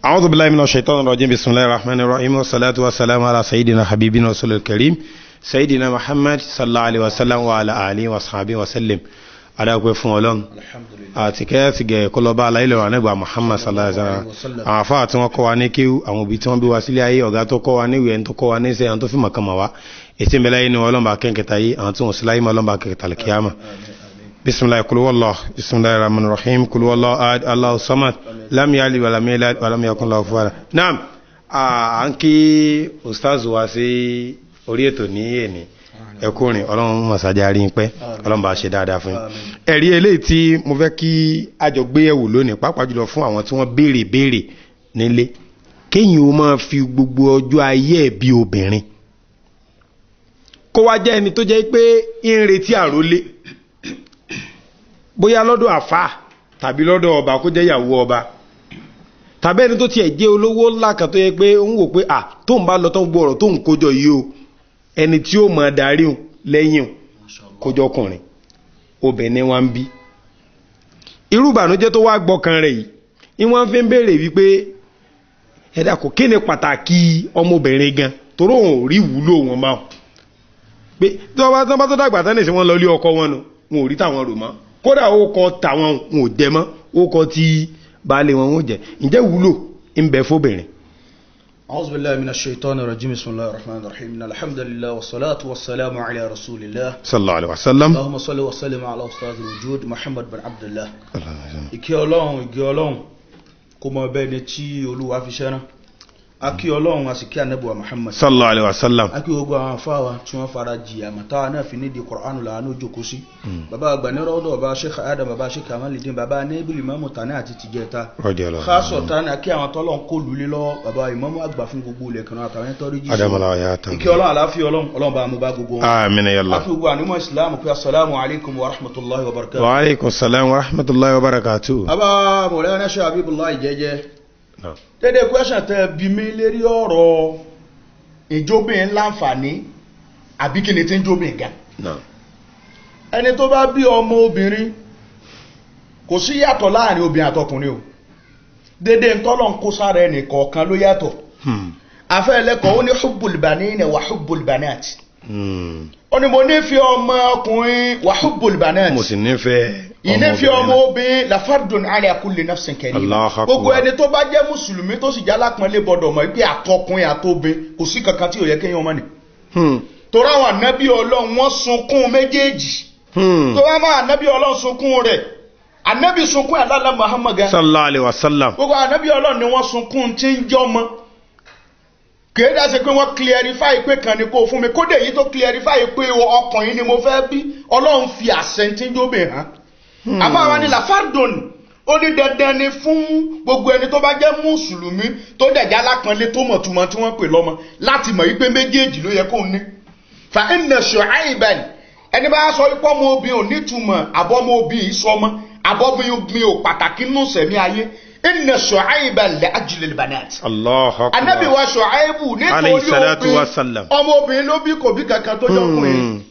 أعوذ بالله من الشيطان الرجيم بسم الله الرحمن الرحيم والصلاة والسلام على سيدنا حبيبنا رسول الكريم سيدنا محمد صلى الله عليه وسلم وعلى آله وصحبه وسلم adáwọ̀pẹ́ fún ọlọ́run àti kẹ́ẹ̀sìgẹ̀ kọlọba aláìlẹ̀ ànẹ́gbà Muhammad sallallahu alaihi wasallam àwọn afá tí wọ́n kọ́ wa ní kíw àwọn òbí tí wọ́n bí wa sílé ayé ọ̀gá tó kọ́ wa ní ìwé ẹni tó kọ́ wa ní iṣẹ́ àwọn tó fi mọ̀kànmọ̀ wá ètí ń bẹ láyé ní ọlọ́mbà kẹ́kẹta yìí àwọn tí wọ́n sí láyé ọlọ́mbà kẹ́kẹta lẹ́kíyàmà bismillah kul huwallah bismillahir rahmanir rahim kul huwallahu ahad Allahu samad lam yalid wa lam yulad wa lam yakun lahu kufuwan ahad. Naam, à ń kí ustaz wa sí orí ètò ní èní ẹkùnrin ọlọ́run mọ̀sájárí ń pẹ́ ọlọ́run bá ṣe dáadáa fún ẹ̀rí eléyìí tí mo fẹ́ kí àjọ gbéyẹ̀wò lónìí pàápàá jùlọ fún àwọn tí wọ́n béèrè nílé kéyìn ó máa fi gbogbo ọjọ́ ayé ẹ̀ bí obìnrin kó wá jẹ́ ẹni tó jẹ́ pé ń retí àrólé bóyá lọ́dọ̀ àfà tàbí lọ́dọ̀ ọba kó jẹ́ ìyàwó ọba tàbí ẹni tó tiẹ̀ jẹ́ olówó ńlá kan tó yẹ pé ó ń wò pé tó ń bá lọ tó ń gbọ́ ọ̀rọ̀ tó ń kójọ yìí o ẹni tí ó máa darí lẹ́yìn kójọkùnrin obìnrin wa ń bí irú ìbànújẹ́ tó wá gbọ́kan rẹ̀ yìí wọ́n fi ń béèrè wípé ẹ̀dá kò kí ni pàtàkì ọmọbìnrin gan torí òun ò rí wúlò wọn máa pé tí wọ́n bá tó dàgbà tán nìsí wọn lọ lé ọkọ wọn nù wọn ò rí táwọn rò mọ́ kódà ó kọ tàwọn wọn ò jẹ mọ́ ó kọ tí baálé wọn ò jẹ ǹjẹ́ wúlò ń bẹ fóbìnrin. أعوذ بالله من الشيطان الرجيم بسم الله الرحمن الرحيم إن الحمد لله والصلاة والسلام على رسول الله صلى الله عليه وسلم اللهم صل وسلم على أستاذ الوجود محمد بن عبد الله ìkẹ́ Ọlọ́run kó máa bá ẹni tí Olúwa fi ṣẹ́rán akí Ọlọ́run àsìkí ànábì Muhammad sallallahu alaihi wasallam akí gbogbo àwọn afáwa tí wọ́n fara jìyà mọ̀tá náà fi nídìí Kùránù láàánú jókòó sí bàbá àgbànírọ̀ ọ̀dọ̀ bàbá Sheikh Adam bàbá Sheikh Amalidin bàbá nébìlì mọ́mù tani àti tìjẹta káàsọ̀ tani akí àwọn tọ́lọ́n kó lulẹ̀ lọ́wọ́ bàbá ìmọ́mù àgbà fún gbogbo ilẹ̀ kan àtàwọn tọ́rí jí ìkẹ́ Ọlọ́run àláfíà Ọlọ́run bá mú bá gbogbo wọn àmín ya Allah akí gbogbo ànímọ̀ Islam pé assalamu alaikum wa rahmatullahi wa barakatuh wa alaikum salam wa rahmatullahi wa barakatuh bàbá Mawlana Sheikh Habibullah jẹ́jẹ́ dédé question tẹ́ bí mi lérí ọ̀rọ̀ ìjóbìn láǹfààní àbí kí ni tí ń jóbìn gan ẹni tó bá bí ọmọ obìnrin kò sí yàtọ̀ láàrin obìnrin àtọkùnrin o dédé ntọ́lọ̀ ń kó sára ẹnì kọ̀ọ̀kan ló yàtọ̀ afẹ́ ẹlẹ́kọ̀ọ́ ó ní hubbul banina wa hubbul banat ó ní mo nífẹ̀ẹ́ ọmọ ọkùnrin wa hubbul banat mo sì nífẹ̀ẹ́ ìnífẹ́ ọmọ obìnrin la fardun ala kulli nafsin karima gbogbo ẹni tó bá jẹ́ mùsùlùmí tó sì jálápọ̀nlé bọ́dọ̀ mọ̀ pé àtọkùnrin àtobìn kò sí kankan tí ò yẹ kéèyàn mọ̀ ní. torí àwọn ànábì Ọlọ́run wọ́n sunkún méjèèjì tó wá máa ànábì Ọlọ́run sunkún rẹ̀ ànábì sunkún àlálà Muhammad sallallahu alaihi wasallam gbogbo ànábì Ọlọ́run ni wọ́n sunkún tí ń jọ mọ́ kéèdà ṣe pé wọ́n clarify pé kan ní kó fún mi kódé yìí tó clarify pé ọkùnrin ni mo fẹ́ bí Ọlọ́run fi àṣẹ tí ń jóbìn hàn àmọ́ àwọn ni lafardon ó ní dandan ni fún gbogbo ẹni tó bá jẹ́ mùsùlùmí tó dẹ̀já lápọ̀nlé tó mọ̀túmọ̀ tí wọ́n pè lọ́mọ láti mọ̀ wípé méjèèjì ló yẹ kó ní. fa inna Shu'ayban ẹni bá sọ wípé ọmọ obìnrin ò nítumọ̀ àbọ̀mọ obìnrin sọmọ àbọ̀mọ obìnrin ò pàtàkì nù sẹ̀mí ayé inna Shu'ayban li ajlil banat. Allahu akbar. Ànábì wa Shu'aybu nítorí obìnrin ọmọ obìnrin ló bí kò bí kankan tó jọkùnrin.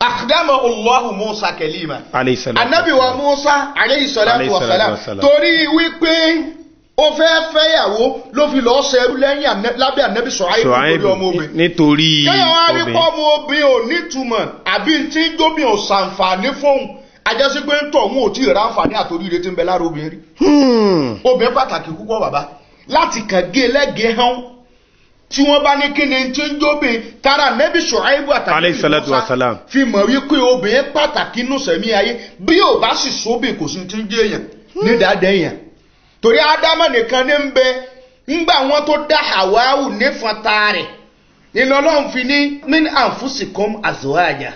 Akhdama Allahu Musa kalima. Ànábì wa Musa alayhi salatu wa salam. Torí wípé ó fẹ́ fẹ́yàwó ló fi lọ ṣẹrú lẹ́yìn lábẹ́ Ànábì Shu'aibu nítorí ọmọ obìnrin. Nítorí kéèyàn wá rí pọ́ ọmọ obìnrin ò nítumọ̀ àbí tí ń jóbìn ò ṣàǹfààní fóun ajásí pé ń tọ̀ wọn ò tí ì ráǹfààní àtòrí tí ń bẹ lára obìnrin rí. Obìnrin pàtàkì púpọ̀ bàbá láti kàn gé lẹ́gẹ̀ẹ́ hàn tí wọ́n bá ní kí ni tí ń jóbìn tara Ànábì Shu'aibu àtàkì Musa fi mọ̀ wípé obìnrin pàtàkì nù sẹ̀mí ayé bí ò bá sì sóbìn kò sí ti ń jẹ́ èèyàn ní dáadáa èèyàn torí Ádámù nìkan ní ń bẹ ńgbà wọn tó dá Háwáù ní fọ́ntà rẹ̀ nínú Ọlọ́run fi ní min anfusikum azwaja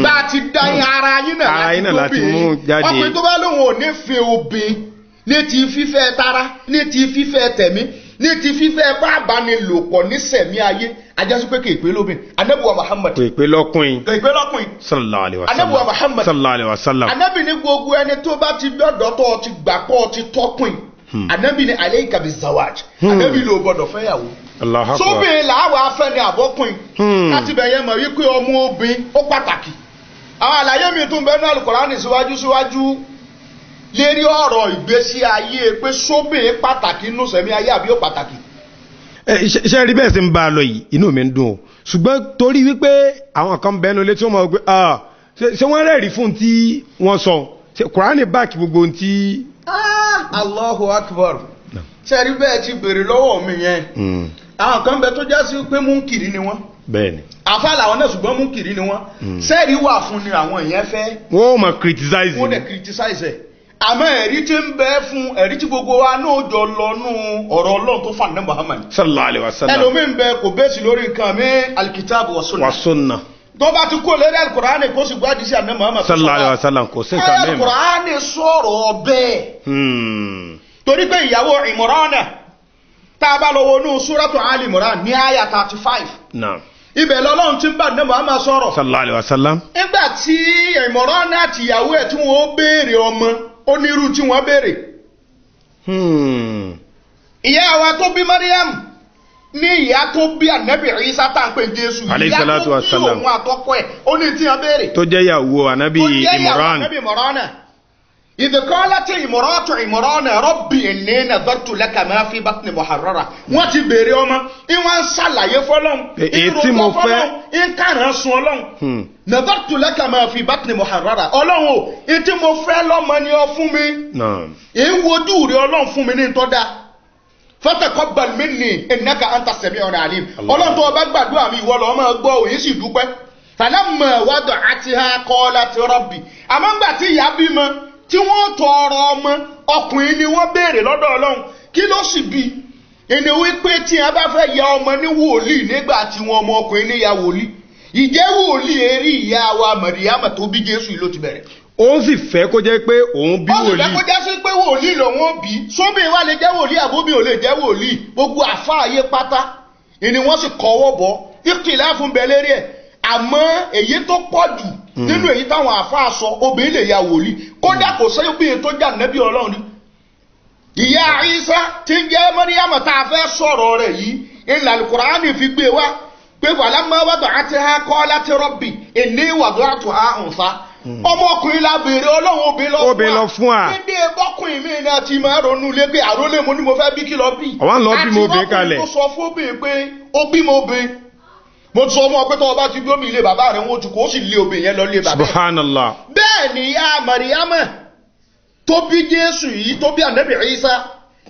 bá a ti dá ara yín náà láti mú jáde ọkùnrin tó bá lóun ò ní fẹ́ obìnrin ní ti fífẹ́ tara ní ti fífẹ́ tẹ̀mí ní ti fífẹ́ bá àbánilòpọ̀ ní sẹ̀mí ayé ajásí pé kèèpé lóbìn Ànábì wa Muhammad kèèpé lọ́kùnrin sallallahu alaihi wasallam Ànábì wa Muhammad sallallahu alaihi wasallam Ànábì ní gbogbo ẹni tó bá ti dọ́dọ̀ tó ti gbàpọ̀ ti tọ́kùn Ànábì ní alayka bizawaj Ànábì ló gbọ́dọ̀ fẹ́yàwó sóbìn làwọn afẹ́ ni àbọ́kùn láti bẹ̀yẹ mọ̀ wípé ọmọ obìn ó pàtàkì àwọn àlàyé mi tún bẹ́ẹ̀ ní Al-Qur'ani síwájú lérí ọ̀rọ̀ ìgbésí ayé pé sóbìn pàtàkì nínú sẹ̀mí ayé àbí ó pàtàkì. Ṣé rí bẹ́ẹ̀ sí ń bá a lọ yìí inú mi ń dùn o ṣùgbọ́n torí wípé àwọn kan bẹnu létí wọ́n mọ̀ pé ṣé wọ́n rẹ̀rí fún tí wọ́n sọ Kùránì báàkì gbogbo ohun tí. Allahu Akbar ṣe rí bẹ́ẹ̀ ti béèrè lọ́wọ́ mi yẹn àwọn kan bẹ tó já sí pé múnkìrí ni wọ́n bẹ́ẹ̀ni àfa làwọn náà ṣùgbọ́n múnkìrí ni wọ́n sẹ́ẹ̀rí wà fún ni àwọn èèyàn fẹ́ wọ́n ò mọ̀ criticize wọ́n dẹ̀ criticize ẹ̀ àmọ́ ẹ̀rí tí ń bẹ fún ẹ̀rí tí gbogbo wa náà jọ lọ́nù ọ̀rọ̀ Ọlọ́run tó fà ní Muhammad sallallahu alaihi wasallam ẹlòmíín bẹ kò bẹ́ẹ̀sì lórí nǹkan mi alkitabu wa sunna tó bá ti kó lérí alukur'ani kó sì gbádìí sí àná Muhammad sallallahu alaihi wasallam kò sí nǹkan mẹ́rin alukur'ani sọ̀rọ̀ bẹ́ẹ̀ torí pé ìyàwó Imrana tá a bá lọ wọnú suratu Ali Imran ní àyà 35 ibẹ̀ lọ́lọ́run tí ń bá ní Muhammad sọ̀rọ̀ sallallahu alaihi wasallam nígbà tí Imrana àti ìyàwó ẹ̀ tí wọ́n béèrè ọmọ onírú tí wọ́n béèrè ìyá wa tó bí Maryam ní ìyá tó bí ànábì Ìsá tá ń pè Jésù ìyá tó bí òun àtọ́kọ ẹ̀ ó ní tí wọ́n béèrè tó jẹ́ ìyàwó ànábì Imran إذ قالت امرأة ربي إني نذرت لك ما في بطن محررة wọ́n ti béèrè ọmọ ìwọ̀n ṣàlàyé fọ́lọ́hun èyí mo fẹ́ ìkànnà sun ọlọ́hun نذرت لك ما في بطن محررة ọlọ́hun o ìtí mo fẹ́ lọ́mọ ni ọ fún mi ìwòjú rẹ̀ ọlọ́hun fún mi ní tọ́da فتقبل مني إنك أنت السميع العليم ọlọ́hun tó bá gbàdúrà mi ìwọ ló máa gbọ́ òyìn sì dúpẹ́ فلما وضعتها قالت ربي àmọ́ ńgbà tí ìyá bímọ tí wọ́n tọrọ ọmọ ọkùnrin ni wọ́n béèrè lọ́dọ̀ Ọlọ́run kí ló sì bí ẹni wípé tí a bá fẹ́ ya ọmọ ní wòlíì nígbà tí wọ́n ọmọ ọkùnrin ní ya wòlíì ìjẹ́ wòlíì erí ìyá wa Màríyámà tó bí Jésù ló ti bẹ̀rẹ̀. ó sì fẹ́ kó jẹ́ pé òun bí wòlíì. ó sì fẹ́ kó jẹ́ sí pé wòlíì lòun ó bí sóbì wa lè jẹ́ wòlíì àbóbì ò lè jẹ́ wòlíì gbogbo àfáàyè pátá ni wọ́n sì kọ́wọ́ bọ́ ìkìlá fún bẹ́lẹ́rì ẹ̀ àmọ́ èyí tó pọ̀ jù nínú èyí táwọn àfáà sọ obìnrin lè ya wòlíì kódà kò sẹ́yìn obìnrin tó jà nẹ́bí Ọlọ́run ni. ìyá Ìsá tí ń jẹ́ Màríyámà tá a fẹ́ sọ̀rọ̀ rẹ̀ yìí ìlànà Al-Qur'ani fi gbé wá pé walamma wada'atha qalat rabbi inni wada'tuha untha ọmọkùnrin la béèrè Ọlọ́run obìnrin lọ fún wa níbi ẹbọkùnrin mi náà ti máa ronú lé pé àrólé mo ní mo fẹ́ bí kí lọ bí àwọn lọ bí mo bẹ kalẹ̀ àti ọkùnrin tó sọ fún obìnrin pé ó bí mo bẹ mo sọ ọmọ pé tọ́wọ́ bá ti gbómi ilé bàbá rẹ̀ wọ́n tún kó sì lé obìnrin yẹn lọ lé bàbá subhanallah bẹ́ẹ̀ ni ìyá Màríyámà tó bí Jésù yìí tó bí ànábì Ìsá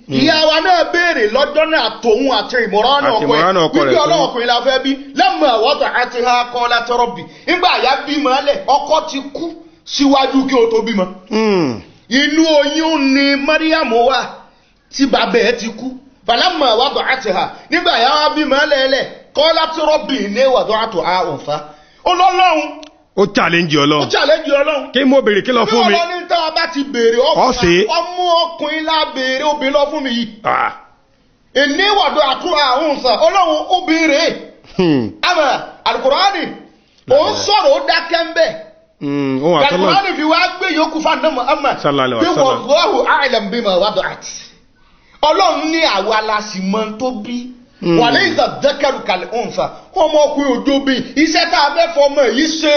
ìyá wa náà béèrè lọ́jọ́ náà tòun àti Ìmọ̀ránà ọkọ ẹ̀ wípé ọlọ́ọ̀kùnrin la fẹ́ bí lamma wada'atha qalat rabbi nígbà ìyá bímọ lẹ̀ ọkọ ti kú síwájú kí o tó bímọ inú oyún ni Màríyámà wà tí bàbá ẹ̀ ti kú falamma wada'atha nígbà ìyá wa bímọ lẹ̀ qalat rabbi inni wada'tuha untha Ọlọ́run ó challenge Ọlọ́run kí mo béèrè kí lọ fún mi bí Ọlọ́run tá a bá ti béèrè ọmọ ọkùnrin la béèrè obìnrin lọ fún mi yìí inni wada'tuha untha Ọlọ́run obìnrin àmọ́ Al-Qur'ani ó ń sọ̀rọ̀ ó dákẹ́ ń bẹ̀ Al-Qur'ani fi wá gbé yòókù fún àná Muhammad bí wallahu a'lam bima wada'at Ọlọ́run ní àwa la sì mọ̀ tó bí wàlẹ́ ìdàdẹ́kẹ̀rù kalẹ̀ òǹfà ọmọkùnrin òjòbí iṣẹ́ tá a fẹ́ fọmọ yìí ṣe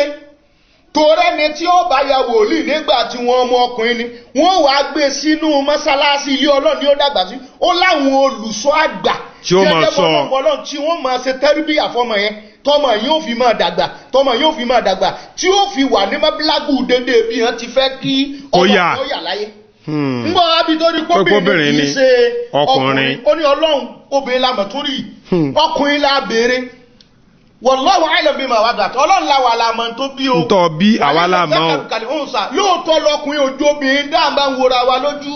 torẹ́ ni tí ó bá ya wòlíì nígbà tí wọ́n ọmọkùnrin ni wọ́n wàá gbé sínú mọ́sálásí ilé Ọlọ́run ni ó dàgbà sí ó láwọn olùṣọ́ àgbà tí ó máa sọ Ọlọ́run tí wọ́n máa ṣe tẹ́rìbíyà fọ́mọ yẹn tọmọ yóò fi máa dàgbà tí ó fi wà ní mọ́bílágù dédé bí wọ́n ti fẹ́ kí ọmọ yà láyé ngbọ́ abi tó ní kóbìnrin ní ṣe ọkùnrin ó ní Ọlọ́run obìnrin la mọ̀ tó rí ọkùnrin la béèrè wallahu a'lam bima wada'at Ọlọ́run la wà láàmọ́ tó bí o ntọ́ bí àwa láàmọ́ lóòótọ́ lọkùnrin ojú obìnrin dáàbà ń wòra wa lójú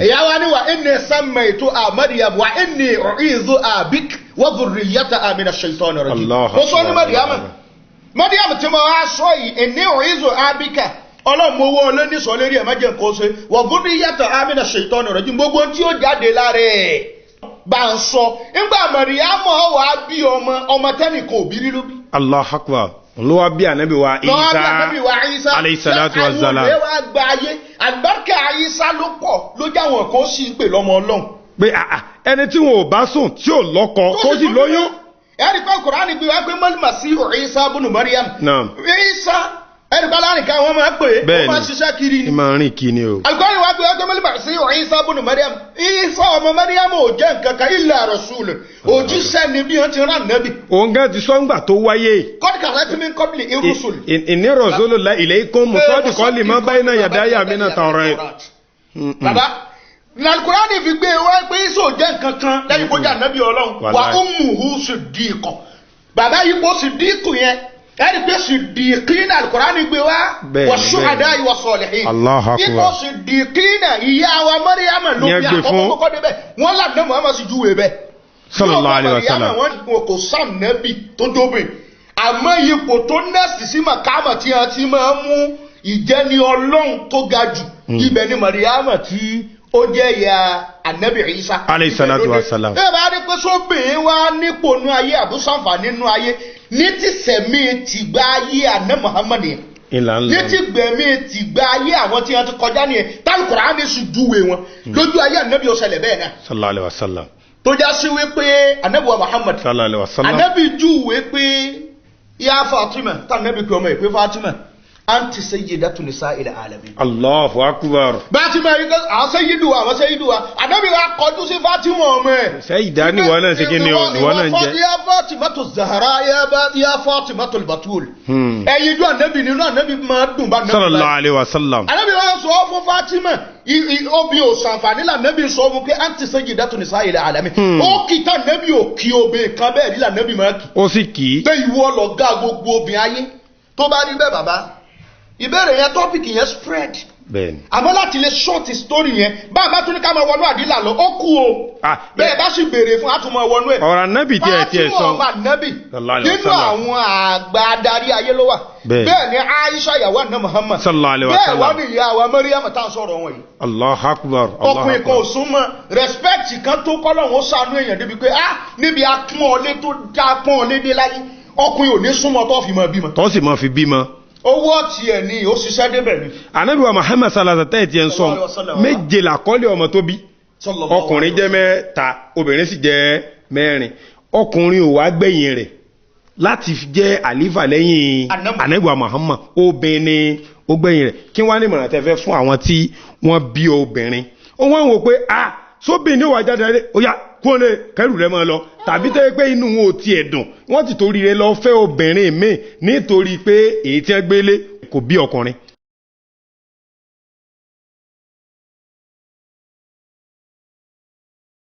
ẹ̀yà wa ni wà inni sammaytu Maryam wa inni u'idhuha bik wa dhurriyyataha minash shaitani rajim mo sọ ní Maryam tí mo wá sọ yìí inni u'idhuha bika ọlọ́mọwọ́ olóníṣọ́ lérí ẹ̀ májẹ̀ nǹkan ṣe wọ̀gúnrí yàtọ̀ amínà ṣètọ́nù rẹ̀ jí gbogbo tí ó jáde lára ẹ̀ bá ń sọ nígbà Màríyámà wà bí ọmọ tẹ́nìkan òbí rí ló bí. Allahu Akbar ló wá bí ànábì wa Ìsá alayhi salatu wa salam. àwọn òwe wa gba ayé àgbàkẹ́ Ìsá ló pọ̀ ló jáwọn kan sì pè lọ́mọ Ọlọ́run. pé ẹni tí wọn ò bá sùn tí ò lọ́kọ tó sì lóyún. ẹ̀rí pé Kùránì gbé wá pé mal masihu Ìsá ibn Maryam. Ìsá ẹni bá láàrin ká wọ́n máa pè é ó máa ṣiṣẹ́ kiri ni. ìmọ̀ rìn kí ni o. alukọ́ni wa gbé ọjọ́ mẹ́lẹ́bà sí Ìsá bùnú Mariam. Ìsá ọmọ Mariam ò jẹ́ nǹkan kan illa rasul òjíṣẹ́ ni bí wọ́n ti rán nàbì. òun gẹ́ ti sọ́ngbà tó wáyé. kọ́ni kàrẹ́tì mi kọ́bìlì irúsùl. inni rasulullahi ilaykum musaddiqan lima bayna yadayya mina tawrat. baba alukurani fi gbé wá pé Ìsá ò jẹ́ nǹkan kan lẹ́yìn kó jẹ́ nàbì Ọlọ́run wa ummuhu siddiqa. bàbá yìí kó siddiqu yẹn ẹni pé siddiqina alukurani gbé wá wa shuhada'i wa salihin. Allahu akbar. ipò siddiqina ìyá wa Mariam ló bí àkọ́kọ́ kọ́kọ́ débẹ̀ wọ́n là ní Muhammad sì júwe bẹ́ẹ̀. sallallahu alaihi wasallam. wọn kò sàn nẹ́bì tó dóbìn àmọ́ ipò tó nẹ́ẹ̀sì sí màkàmà tí a ti máa mú ìjẹni Ọlọ́run tó ga jù ibẹ̀ ni Mariam tí ó jẹ́ ìyá Ànábì Ìsá. alayhi salatu wa salam. ẹ bá rí pé sóbìnrin wá nípò nú ayé àbúsànfà nínú ayé ní ti sẹ̀mí ti gba ayé àná Muhammad yẹn ní ti gbẹ̀mí ti gba ayé àwọn tí wọ́n ti kọjá nìyẹn tálùkùránì sì júwe wọn lójú ayé Ànábì ó ṣẹlẹ̀ bẹ́ẹ̀ náà. sallallahu alaihi wasallam. tó já sí wípé Ànábì wa Muhammad sallallahu alaihi wasallam. Ànábì júwe pé ya Fatima tá Ànábì pé ọmọ ìpé Fatima anti sayyidatu nisa'il alamin. Allahu akbar. Fatima yìí kọ́ àwọn sayyidu wa Ànábì wa kọjú sí Fatima ọmọ ẹ̀. sayyida ni wọ́n náà ṣe kí ni wọ́n náà ń jẹ́. ya Fatimatu Zahra ya Fatimatu al-Batul. ẹ̀yin ju Ànábì nínú Ànábì máa dùn bá Ànábì. sallallahu alaihi wasallam. Ànábì wa sọ fún Fatima obi ò sànfàní là Ànábì sọ fún pé anti sayyidatu nisa'il alamin. ó kì í tán Ànábì ò kí obìnrin kan bẹ́ẹ̀ rí là Ànábì máa kì. ó sì kì í. pé ìwọ lọ ga gbogbo obìnrin ayé tó bá rí bẹ́ẹ̀ bàbá ìbéèrè yẹn tọ́pìkì yẹn spread. bẹ́ẹ̀ni. àmọ́ láti lè short story yẹn bá a bá tún ní ká máa wọnú àdìlà lọ ó kú o. bẹ́ẹ̀ bá sì béèrè fún àtúmọ̀ wọnú ẹ̀. ọ̀rọ̀ Ànábì tiẹ̀ sọ. Fátímà ọmọ Ànábì nínú àwọn àgbà adarí ayé ló wà. bẹ́ẹ̀ ni Aisha ìyàwó àná Muhammad. sallallahu alaihi wasallam. bẹ́ẹ̀ wọ́n ní ìyá wa Maryam tá à ń sọ̀rọ̀ wọn yìí. Allahu akbar. ọkùnrin kan ò súnmọ́ respect kan tó kọ́lọ́hún ó ṣàánú èèyàn débi pé níbi apọ́nlé tó dá pọ́nlé dé láyé ọkùnrin ò ní súnmọ́ tó fi mọ́ bímọ. tó sì mọ́ fi bímọ. owó tiẹ̀ ni ó ṣiṣẹ́ débẹ̀ ni. Ànábì wa Muhammad sallallahu alaihi wasallam ń sọ méje làkọ́lé ọmọ tó bí. ọkùnrin jẹ́ mẹ́ta obìnrin sì jẹ́ mẹ́rin. ọkùnrin ò wá gbẹ̀yìn rẹ̀ láti jẹ́ àlífà lẹ́yìn Ànábì wa Muhammad obìnrin ó gbẹ̀yìn rẹ̀ kí wọ́n á ní ìmọ̀ràn tẹ́ fẹ́ fún àwọn tí wọ́n bí obìnrin. ó wọ́n wò pé sóbìnrin wà jáde rẹ̀ ó yá kó lè kẹrù rẹ̀ máa lọ tàbí tẹ́ pé inú wọn ò tiẹ̀ dùn wọ́n ti torí rẹ̀ lọ fẹ́ obìnrin míì nítorí pé èyí tí wọ́n gbélé kò bí ọkùnrin.